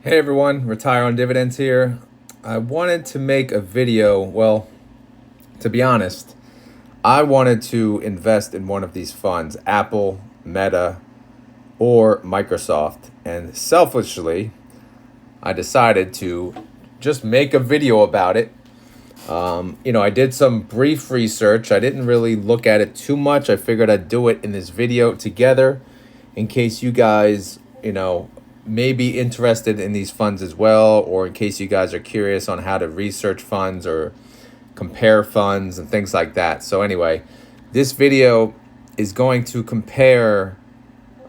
Hey everyone, Retire on Dividends here. I wanted to make a video. Well, to be honest, I wanted to invest in one of these funds, Apple, Meta, or Microsoft. And selfishly, I decided to just make a video about it. I did some brief research. I didn't really look at it too much. I figured I'd do it in this video together in case you guys, may be interested in these funds as well, or in case you guys are curious on how to research funds or compare funds and things like that. So anyway, this video is going to compare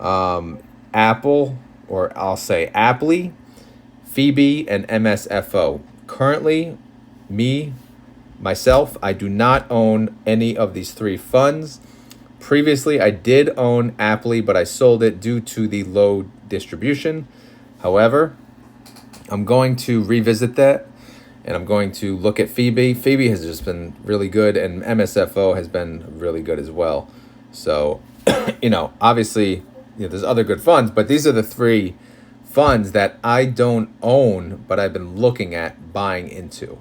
Apple, or I'll say Appley, FBY, and MSFO. Currently, myself, I do not own any of these three funds. Previously, I did own Appley, but I sold it due to the low distribution. However, I'm going to revisit that, and I'm going to look at FBY. FBY has just been really good, and MSFO has been really good as well. So, obviously, there's other good funds, but these are the three funds that I don't own, but I've been looking at buying into.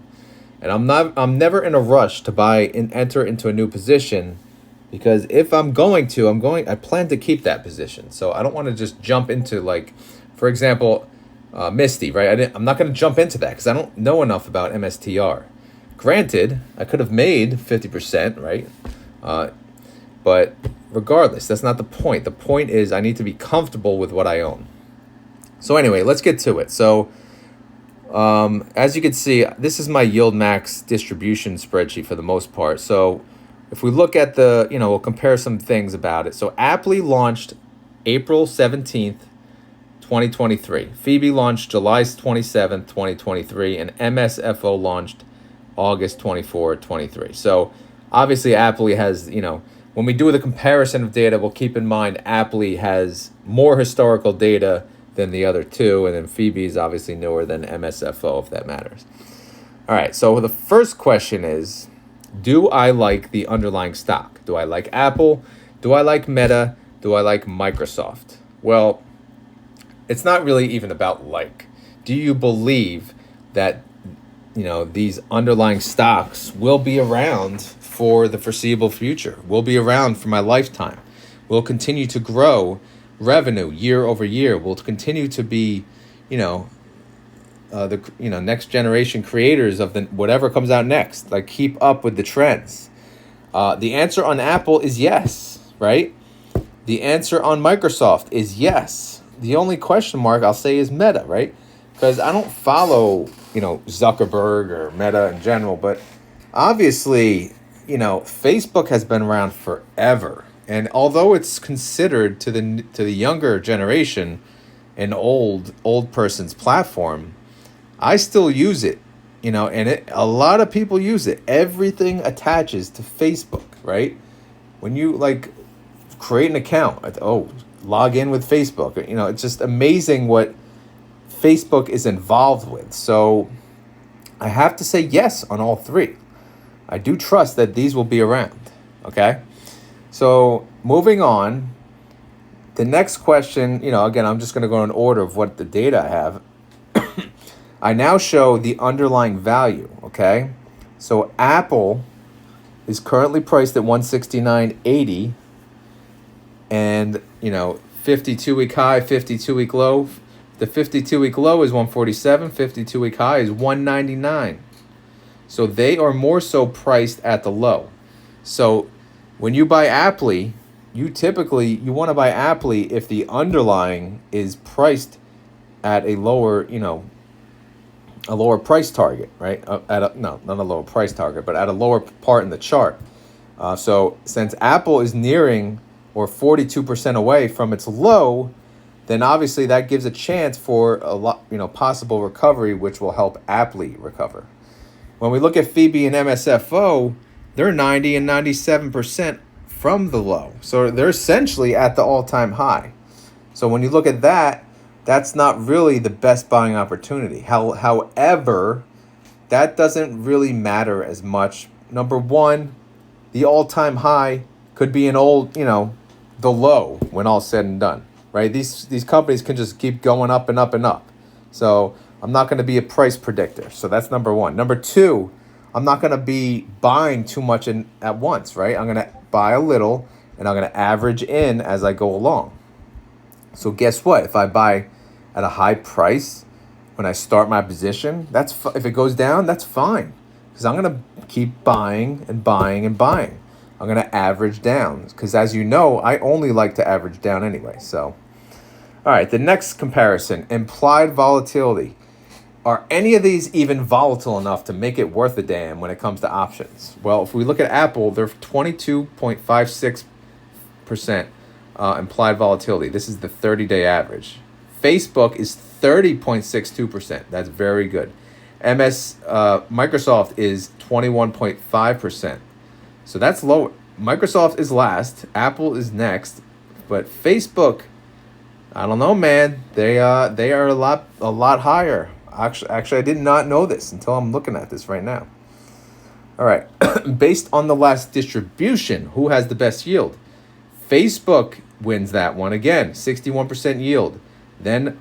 And I'm never in a rush to buy and enter into a new position, because if I'm going to, I plan to keep that position. So I don't want to just jump into, like, for example, Misty, right? I'm not going to jump into that because I don't know enough about MSTR. Granted, I could have made 50%, right? But regardless, that's not the point. The point is I need to be comfortable with what I own. So anyway, let's get to it. So as you can see, this is my YieldMax distribution spreadsheet for the most part. So if we look at we'll compare some things about it. So Appley launched April 17th, 2023. FBY launched July 27th, 2023. And MSFO launched August 24th, 23. So obviously Appley has, when we do the comparison of data, we'll keep in mind Appley has more historical data than the other two. And then FBY is obviously newer than MSFO, if that matters. All right, so the first question is, do I like the underlying stock? Do I like Apple? Do I like Meta? Do I like Microsoft? Well, it's not really even about like. Do you believe that, these underlying stocks will be around for the foreseeable future? Will be around for my lifetime? Will continue to grow revenue year over year? Will continue to be, next generation creators of the whatever comes out next, like keep up with the trends? The answer on Apple is yes, right? The answer on Microsoft is yes. The only question mark I'll say is Meta, right? Because I don't follow, Zuckerberg or Meta in general, but obviously, Facebook has been around forever. And although it's considered to the younger generation an old person's platform, I still use it, and a lot of people use it. Everything attaches to Facebook, right? When you create an account, log in with Facebook, it's just amazing what Facebook is involved with. So I have to say yes on all three. I do trust that these will be around, okay? So moving on, the next question, again, I'm just going to go in order of what the data I have. I now show the underlying value, okay? So Apple is currently priced at 169.80, and 52-week high, 52-week low. The 52-week low is 147, 52-week high is 199. So they are more so priced at the low. So when you buy Appley, you want to buy Appley if the underlying is priced at a lower, a lower price target, right? Not a lower price target, but at a lower part in the chart. So since Apple is nearing or 42% away from its low, then obviously that gives a chance for a lot, possible recovery, which will help Appley recover. When we look at FBY and MSFO, they're 90 and 97% from the low. So they're essentially at the all-time high. So when you look at that, that's not really the best buying opportunity. However, that doesn't really matter as much. Number one, the all-time high could be the low when all's said and done, right? These companies can just keep going up and up and up. So I'm not going to be a price predictor. So that's number one. Number two, I'm not going to be buying too much in at once, right? I'm going to buy a little and I'm going to average in as I go along. So guess what? If I buy at a high price when I start my position, if it goes down, that's fine, because I'm going to keep buying and buying and buying. I'm going to average down, because as you know, I only like to average down anyway. So, all right, the next comparison, implied volatility. Are any of these even volatile enough to make it worth a damn when it comes to options? Well, if we look at Apple, they're 22.56% implied volatility. This is the 30-day average. Facebook is 30.62%. That's very good. Microsoft is 21.5%. So that's low. Microsoft is last. Apple is next. But Facebook, I don't know, man. They are a lot higher. Actually, I did not know this until I'm looking at this right now. All right. Based on the last distribution, who has the best yield? Facebook wins that one again, 61% yield. Then,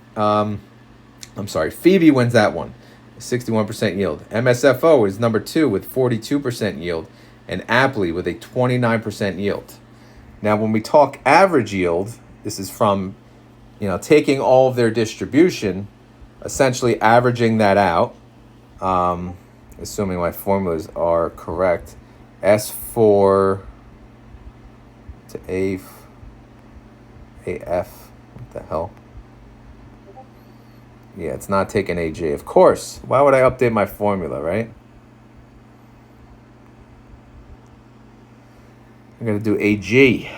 Phoebe wins that one, 61% yield. MSFO is number 2 with 42% yield, and Appley with a 29% yield. Now, when we talk average yield, this is from, taking all of their distribution, essentially averaging that out, assuming my formulas are correct. S4 to AF, what the hell? Yeah, it's not taking AJ. Of course. Why would I update my formula, right? I'm going to do AG.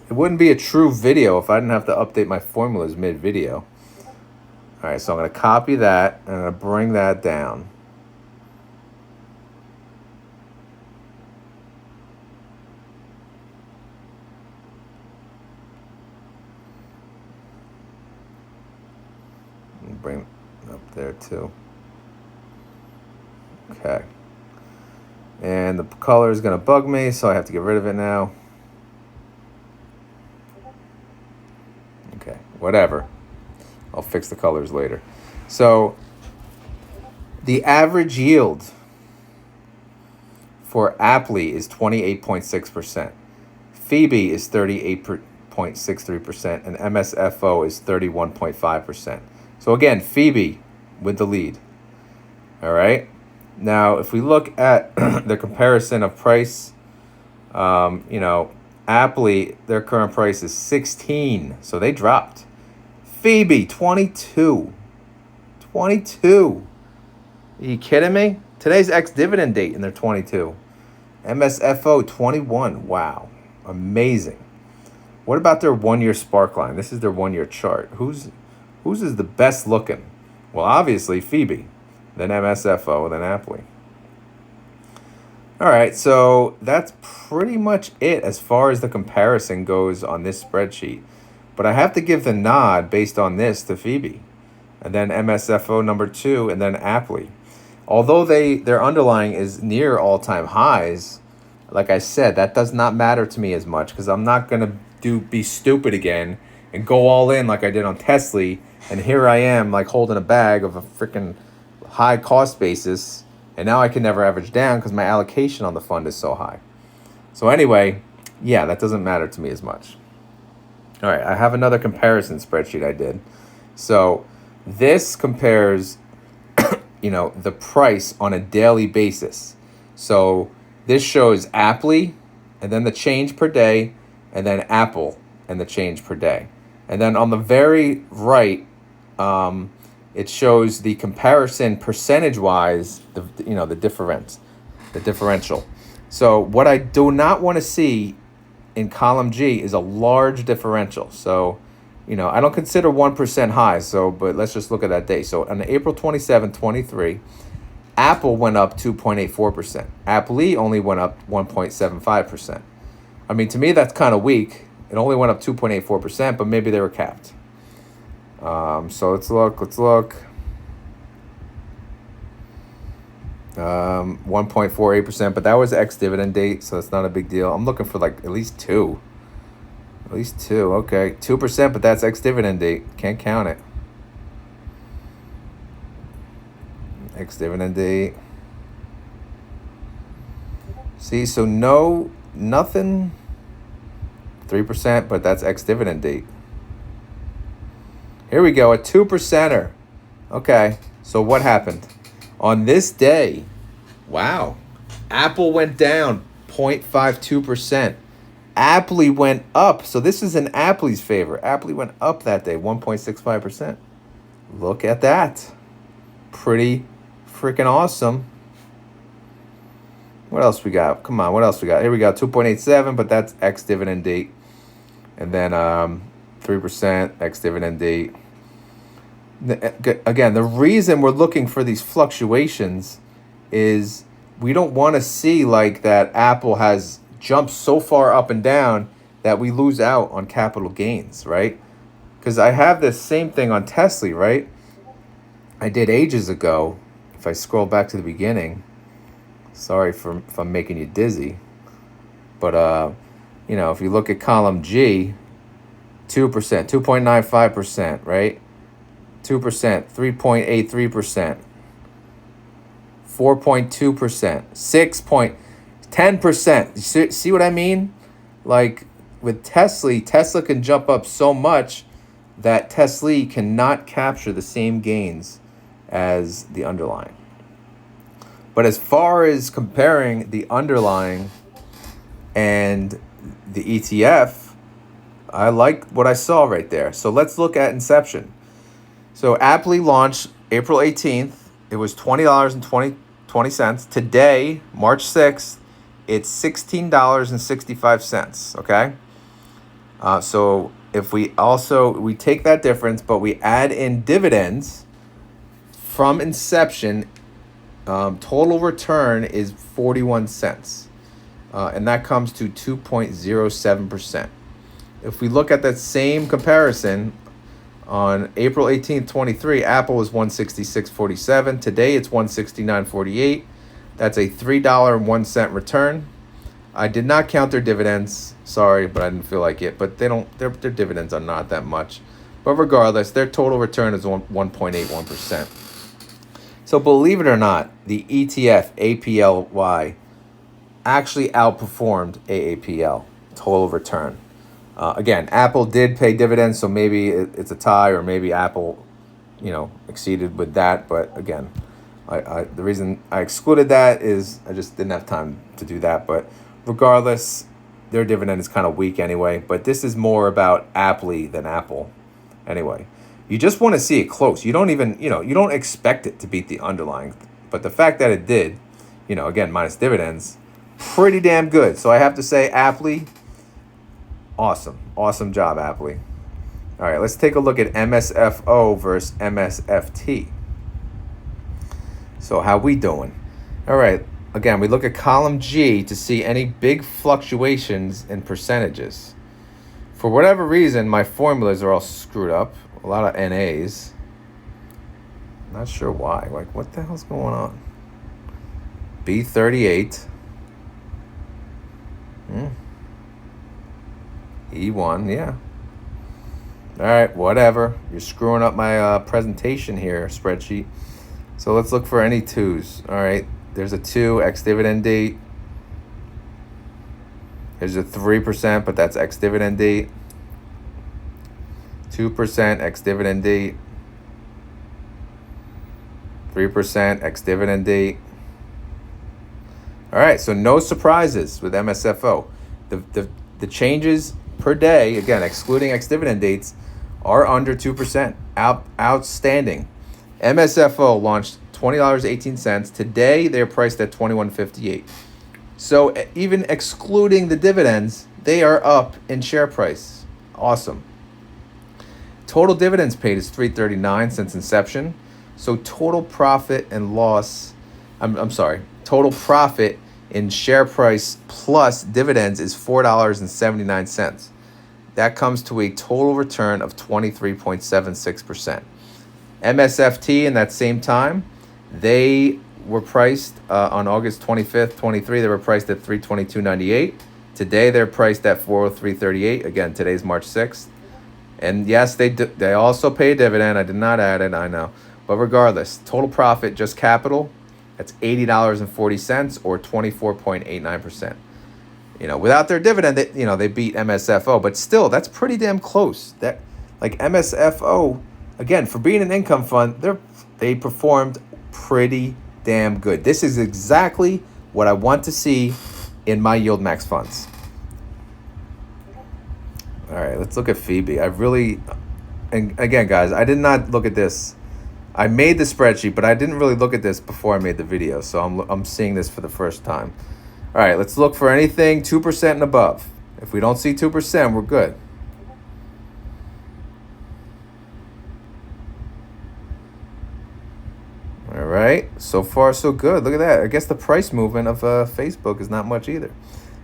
It wouldn't be a true video if I didn't have to update my formulas mid-video. All right, so I'm going to copy that, and I'm going to bring that down. Bring it up there too. Okay. And the color is going to bug me, so I have to get rid of it now. Okay, whatever. I'll fix the colors later. So the average yield for Appley is 28.6%. Phoebe is 38.63%, and MSFO is 31.5%. So again, Phoebe with the lead. All right. Now, if we look at the comparison of price, Appley, their current price is 16, so they dropped. Phoebe, 22. 22. Are you kidding me? Today's ex-dividend date, and they're 22. MSFO, 21. Wow. Amazing. What about their one-year spark line? This is their one-year chart. Whose is the best looking? Well, obviously Phoebe, then MSFO, then Appley. All right, so that's pretty much it as far as the comparison goes on this spreadsheet. But I have to give the nod based on this to Phoebe, and then MSFO number 2, and then Appley. Although their underlying is near all-time highs, like I said, that does not matter to me as much, because I'm not going to be stupid again and go all in like I did on Tesla, and here I am like holding a bag of a freaking high cost basis, and now I can never average down because my allocation on the fund is so high. So anyway, yeah, that doesn't matter to me as much. All right, I have another comparison spreadsheet I did. So this compares, the price on a daily basis. So this shows Appley, and then the change per day, and then Apple and the change per day. And then on the very right, it shows the comparison percentage-wise, the differential. So what I do not want to see in column G is a large differential. So, I don't consider 1% high. So, but let's just look at that day. So on April 27, 23, Apple went up 2.84%. Appley only went up 1.75%. I mean, to me, that's kind of weak. It only went up 2.84%, but maybe they were capped. So let's look. 1.48%, but that was ex-dividend date, so it's not a big deal. I'm looking for like at least 2. At least 2. Okay. 2%, but that's ex-dividend date. Can't count it. Ex-dividend date. See, so nothing. 3%, but that's ex-dividend date. Here we go, a 2%er. Okay, so what happened? On this day, wow, Apple went down 0.52%. Appley went up. So this is in Appley's favor. Appley went up that day, 1.65%. Look at that. Pretty freaking awesome. What else we got? Come on, what else we got? Here we go, 2.87, but that's ex-dividend date. And then 3% ex-dividend date. Again, the reason we're looking for these fluctuations is we don't want to see like that Apple has jumped so far up and down that we lose out on capital gains, right? Because I have this same thing on Tesla, right? I did ages ago. If I scroll back to the beginning, sorry if I'm making you dizzy, but if you look at column G, 2%, 2.95%, right? 2%, 3.83%, 4.2%, 6.10%. See what I mean? Like with Tesla can jump up so much that Tesla cannot capture the same gains as the underlying. But as far as comparing the underlying and the ETF, I like what I saw right there. So let's look at inception. So Appley launched April 18th. It was $20.20. Today, March 6th, it's $16.65, okay? So if we take that difference, but we add in dividends from inception, total return is 41 cents. And that comes to 2.07%. If we look at that same comparison, on April 18th, 23, Apple was $166.47. Today, it's $169.48. That's a $3.01 return. I did not count their dividends. Sorry, but I didn't feel like it. But their dividends are not that much. But regardless, their total return is 1.81%. So believe it or not, the ETF APLY actually outperformed AAPL total return. Again, Apple did pay dividends, so maybe it's a tie, or maybe Apple, exceeded with that. But again, the reason I excluded that is I just didn't have time to do that. But regardless, their dividend is kind of weak anyway. But this is more about Appley than Apple. Anyway, you just want to see it close. You don't even, you don't expect it to beat the underlying. But the fact that it did, again, minus dividends, pretty damn good. So I have to say, Appley, awesome job, Appley. All right, let's take a look at MSFO versus MSFT. So how we doing? All right, again, we look at column G to see any big fluctuations in percentages. For whatever reason, my formulas are all screwed up. A lot of NAs. Not sure why. Like, what the hell's going on? B38. E1, yeah. All right, whatever. You're screwing up my presentation here, spreadsheet. So let's look for any 2s. All right, there's a 2, ex-dividend date. There's a 3%, but that's ex-dividend date. 2% ex-dividend date. 3% ex-dividend date. All right, so no surprises with MSFO. The changes per day, again, excluding ex-dividend dates, are under 2%. Outstanding. MSFO launched $20.18. Today, they're priced at $21.58. So even excluding the dividends, they are up in share price. Awesome. Total dividends paid is $3.39 since inception. So total profit and loss, total profit in share price plus dividends is $4.79. That comes to a total return of 23.76%. MSFT in that same time, they were priced on August 25th, 23. They were priced at $322.98. Today they're priced at 403.38. Again, today's March 6th. And yes, they also pay a dividend. I did not add it, I know. But regardless, total profit, just capital, that's $80.40 or 24.89%. Without their dividend, they beat MSFO, but still, that's pretty damn close. That, like, MSFO, again, for being an income fund, they performed pretty damn good. This is exactly what I want to see in my YieldMax funds. All right, let's look at FBY. And again, guys, I did not look at this. I made the spreadsheet, but I didn't really look at this before I made the video, so I'm seeing this for the first time. All right, let's look for anything 2% and above. If we don't see 2%, we're good. All right, so far so good. Look at that. I guess the price movement of Facebook is not much either.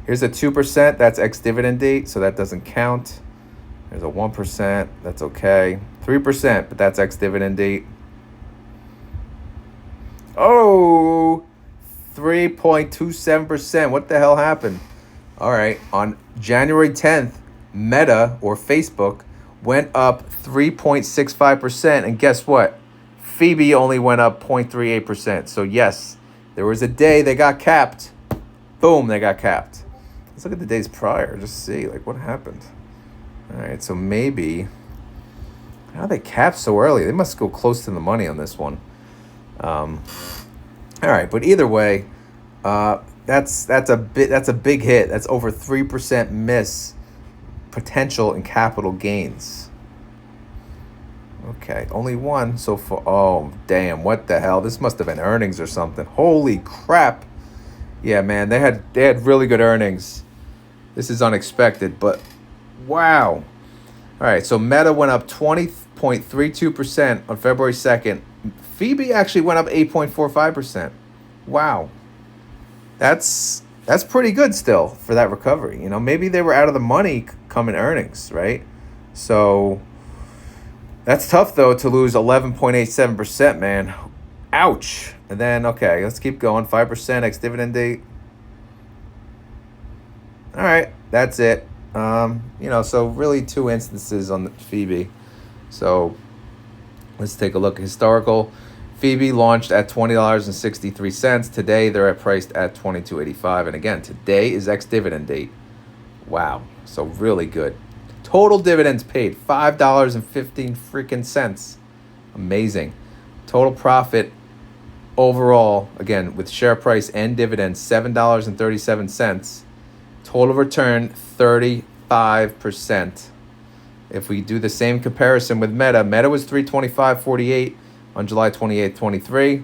Here's a 2%. That's ex-dividend date, so that doesn't count. There's a 1%. That's okay. 3%, but that's ex-dividend date. Oh, 3.27%. What the hell happened? All right, on January 10th, Meta, or Facebook, went up 3.65%, and guess what? FBY only went up 0.38%. So yes, there was a day they got capped. Boom, they got capped. Let's look at the days prior, just see like what happened. All right, so maybe, how they capped so early? They must go close to the money on this one. All right, but either way, that's a big hit. That's over 3% miss potential in capital gains. Okay, only one so far. Oh, damn, what the hell? This must have been earnings or something. Holy crap. Yeah, man, they had really good earnings. This is unexpected, but wow. All right, so Meta went up 20.32% on February 2nd. FBY actually went up 8.45%. Wow. That's pretty good still for that recovery. Maybe they were out of the money coming earnings, right? So that's tough, though, to lose 11.87%, man. Ouch. And then, okay, let's keep going. 5% ex-dividend date. All right, that's it. So really two instances on the FBY. So let's take a look. Historical. FBY launched at $20.63. Today, they're priced at $22.85. And again, today is ex-dividend date. Wow. So really good. Total dividends paid, $5.15 freaking cents. Amazing. Total profit overall, again, with share price and dividends, $7.37. Total return, 35%. If we do the same comparison with Meta was $325.48 on July 28th, 23.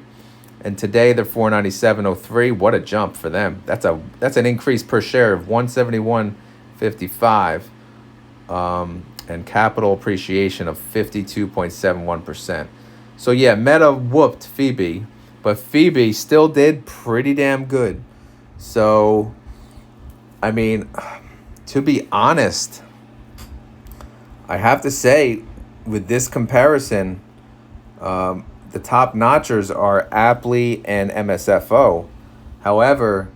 And today they're $497.03. What a jump for them. That's an increase per share of $171.55. And capital appreciation of 52.71%. So yeah, Meta whooped FBY, but FBY still did pretty damn good. So, I mean, to be honest, I have to say, with this comparison, the top notchers are Appley and MSFO. However,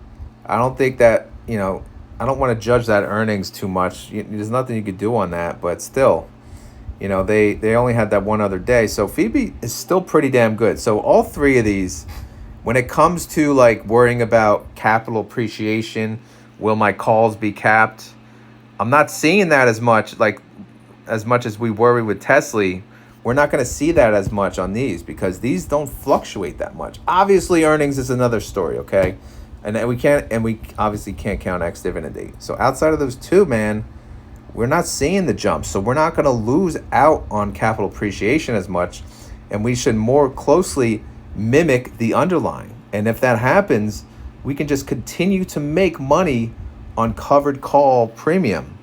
I don't think that, I don't want to judge that earnings too much. There's nothing you could do on that, but still, they only had that one other day. So FBY is still pretty damn good. So all three of these, when it comes to like worrying about capital appreciation, will my calls be capped? I'm not seeing that as much as we worry with Tesla. We're not going to see that as much on these because these don't fluctuate that much. Obviously, earnings is another story, okay? And we obviously can't count ex-dividend date. So outside of those two, man, we're not seeing the jumps. So we're not going to lose out on capital appreciation as much, and we should more closely mimic the underlying. And if that happens, we can just continue to make money on covered call premium.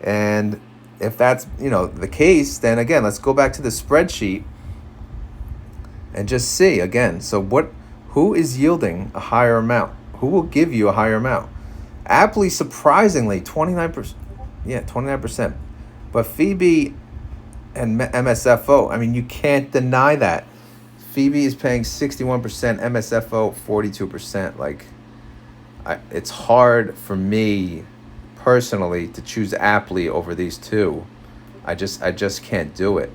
And if that's, the case, then again, let's go back to the spreadsheet and just see again. So who is yielding a higher amount? Who will give you a higher amount? Appley, surprisingly, 29%. Yeah, 29%. But FBY and MSFO, I mean, you can't deny that. FBY is paying 61%, MSFO 42%. Like, it's hard for me personally to choose Appley over these two. I just can't do it.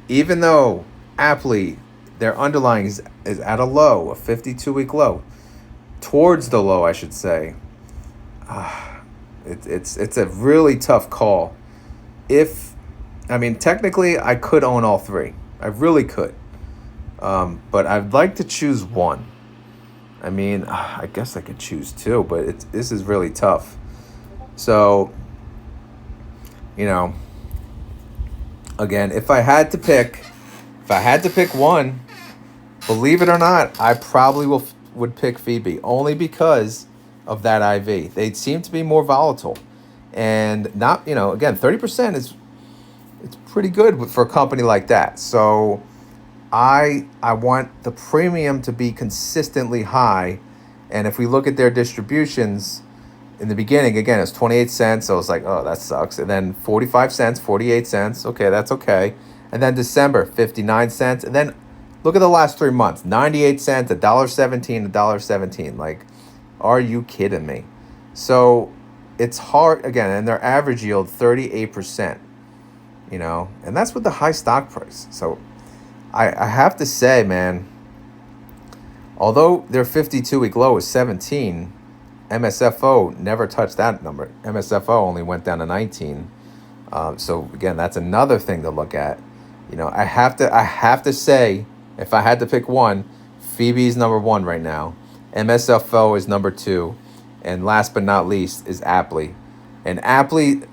Even though Appley, their underlying is at a low, a 52-week low, towards the low, I should say. It's a really tough call. Technically, I could own all three. I really could. But I'd like to choose one. I guess I could choose two, but this is really tough. So, again, if I had to pick one, believe it or not, I probably would pick FBY, only because of that IV. They seem to be more volatile, and not, again, 30% it's pretty good for a company like that. So I want the premium to be consistently high, and if we look at their distributions, in the beginning, again, it's 28 cents, so it's like, oh, that sucks. And then 45 cents, 48 cents, okay, that's okay. And then December, 59 cents. And then look at the last 3 months, 98 cents, $1.17, $1.17. Like, are you kidding me? So it's hard, again, and their average yield, 38%, and that's with the high stock price. So I have to say, man, although their 52-week low is 17, MSFO never touched that number. MSFO only went down to 19. So again, that's another thing to look at. I have to say, if I had to pick one, FBY is number one right now. MSFO is number two, and last but not least is Appley. And Appley,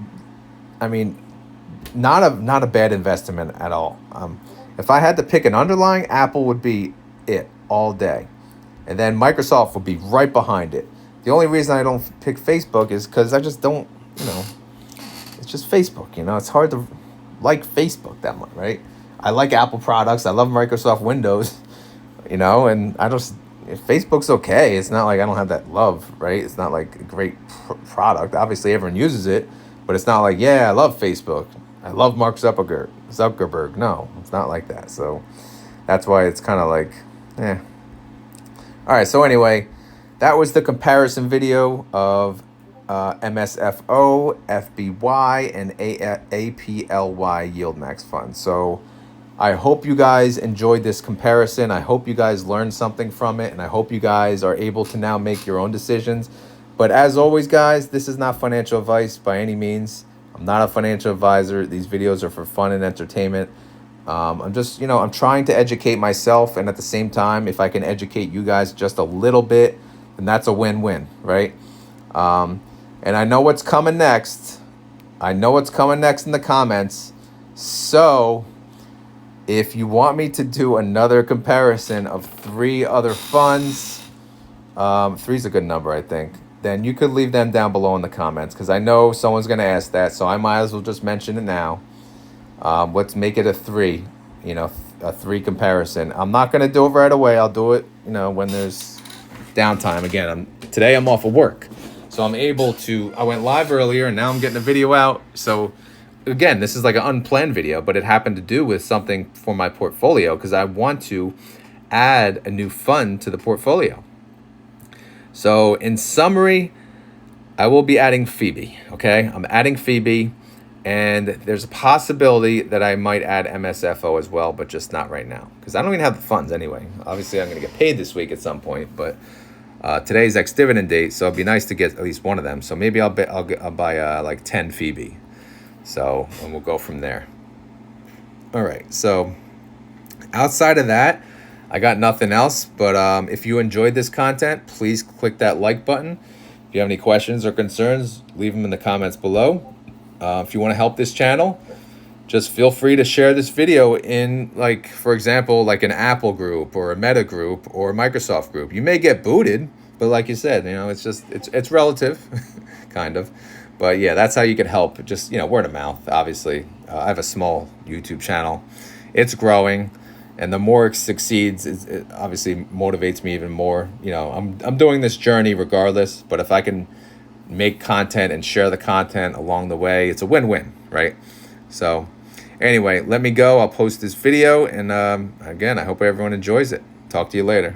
not a bad investment at all. If I had to pick an underlying, Apple would be it all day, and then Microsoft would be right behind it. The only reason I don't pick Facebook is because I just don't, it's just Facebook, It's hard to like Facebook that much, right? I like Apple products. I love Microsoft Windows, and if Facebook's okay. It's not like I don't have that love, right? It's not like a great product. Obviously, everyone uses it, but it's not like, yeah, I love Facebook. I love Mark Zuckerberg. No, it's not like that. So that's why it's kind of like, eh. All right, so anyway, that was the comparison video of MSFO, FBY, and APLY YieldMax funds. So I hope you guys enjoyed this comparison. I hope you guys learned something from it, and I hope you guys are able to now make your own decisions. But as always, guys, this is not financial advice by any means. I'm not a financial advisor. These videos are for fun and entertainment. I'm just, I'm trying to educate myself, and at the same time, if I can educate you guys just a little bit, then that's a win-win, right? And I know what's coming next. I know what's coming next in the comments. So if you want me to do another comparison of 3 other funds, 3's a good number, I think, then you could leave them down below in the comments, because I know someone's going to ask that, so I might as well just mention it now. Let's make it a 3, a 3 comparison. I'm not going to do it right away. I'll do it, when there's downtime. Again, today I'm off of work, so I'm able to, I went live earlier, and now I'm getting a video out. So again, this is like an unplanned video, but it happened to do with something for my portfolio, because I want to add a new fund to the portfolio. So in summary, I will be adding FBY, okay? I'm adding FBY, and there's a possibility that I might add MSFO as well, but just not right now, because I don't even have the funds anyway. Obviously, I'm going to get paid this week at some point, but today's ex-dividend date, so it'd be nice to get at least one of them. So maybe I'll buy like 10 FBY. So, and we'll go from there. All right, so outside of that, I got nothing else, but if you enjoyed this content, please click that like button. If you have any questions or concerns, leave them in the comments below. If you want to help this channel, just feel free to share this video in, like, for example, like an Apple group or a Meta group or a Microsoft group. You may get booted, but like you said, it's just, it's relative, kind of. But yeah, that's how you can help. Just, word of mouth, obviously. I have a small YouTube channel. It's growing. And the more it succeeds, it obviously motivates me even more. I'm doing this journey regardless, but if I can make content and share the content along the way, it's a win-win, right? So anyway, let me go. I'll post this video, and again, I hope everyone enjoys it. Talk to you later.